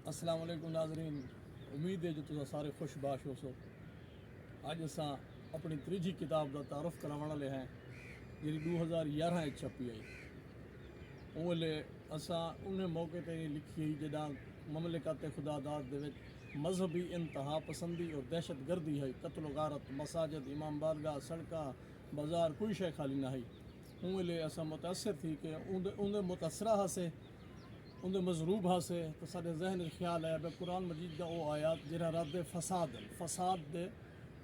السلام علیکم ناظرین، امید ہے جو تسا سارے خوش باش ہو سو۔ اج اساں اپنی تیجی کتاب کا تعارف کراون والے ہیں جی 2011 چھپی آئی۔ اولے اساں انہیں موقع تے لکھی جداں مملکت خدا داد دے وچ مذہبی انتہا پسندی اور دہشت گردی ہے، قتل و غارت، مساجد، امام بارگاہ، سڑکاں، بازار، کوئی شے خالی نہ ہے۔ اولے اساں متاثر تھی کہ اندے متاثرہ ہسے، اندے مضروب ہسے تو سارے ذہن خیال ہے بے قرآن مجید دا او آیات جہاں رد فساد دے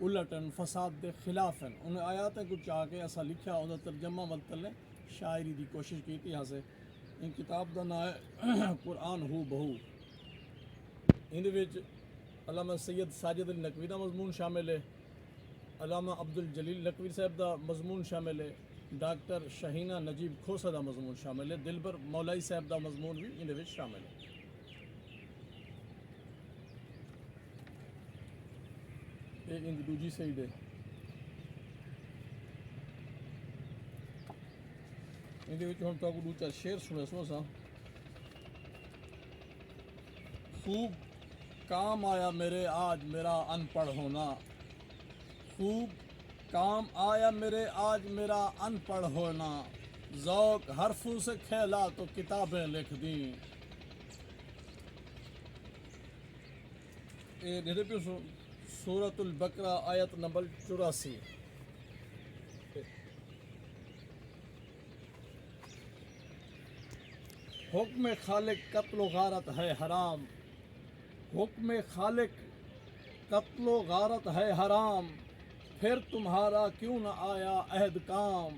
الٹن، فساد دے خلاف ہیں، انہیں آیات کچھ آ کے ایسا لکھا انہیں ترجمہ ملتل نے شاعری دی کوشش کی تھی ہسے۔ ان کتاب دا نام ہے قرآن ہو بہو۔ ان وچ علامہ سید ساجد علی نقوی دا مضمون شامل ہے، علامہ عبد الجلیل نقوی صاحب دا مضمون شامل ہے، ڈاکٹر شہینہ نجیب کھوسہ دا مضمون شامل ہے، دلبر مولائی صاحب دا مضمون بھی ان وچ شامل ہے۔ یہ ان دوجی سائیڈ ہے۔ ان وچ ہن تاکو دو چار شعر سنے سو سا۔ خوب کام آیا میرے آج میرا ان پڑھ ہونا، خوب کام آیا میرے آج میرا ان پڑھ ہونا، ذوق حرفوں سے کھیلا تو کتابیں لکھ دیں۔ سورۃ البقرہ آیت نمبر 84۔ حکم خالق قتل و غارت ہے حرام، حکم خالق قتل و غارت ہے حرام، پھر تمہارا کیوں نہ آیا عہد کام،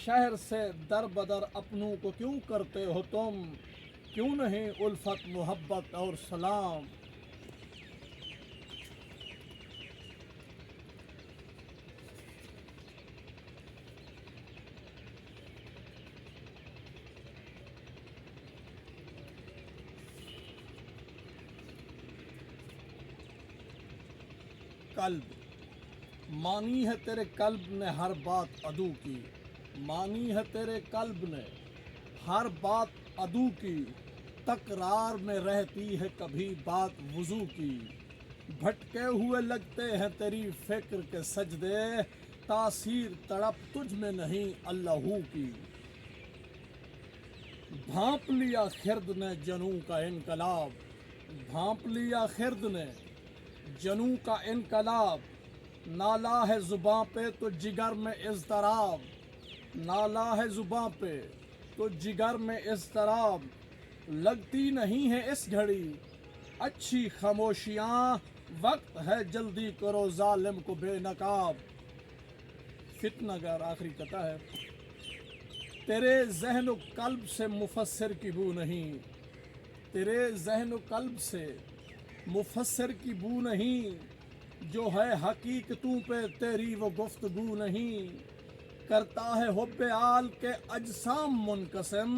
شہر سے در بدر اپنوں کو کیوں کرتے ہو تم، کیوں نہیں الفت محبت اور سلام۔ قلب مانی ہے تیرے قلب نے ہر بات عدو کی، مانی ہے تیرے قلب نے ہر بات عدو کی، تکرار میں رہتی ہے کبھی بات وضو کی، بھٹکے ہوئے لگتے ہیں تیری فکر کے سجدے، تاثیر تڑپ تجھ میں نہیں اللہ کی، بھانپ لیا خرد نے جنوں کا انقلاب، بھانپ لیا خرد نے جنوں کا انقلاب، نالا ہے زباں پہ تو جگر میں اضطراب، نالا ہے زباں پہ تو جگر میں اضطراب، لگتی نہیں ہے اس گھڑی اچھی خاموشیاں، وقت ہے جلدی کرو ظالم کو بے نقاب۔ فتنہ گر آخری قطعہ ہے۔ تیرے ذہن و قلب سے مفسر کی بو نہیں، تیرے ذہن و قلب سے مفسر کی بو نہیں، جو ہے حقیقتوں پہ تیری وہ گفتگو نہیں، کرتا ہے حب آل کے اجسام منقسم،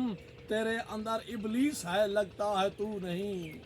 تیرے اندر ابلیس ہے لگتا ہے تو نہیں۔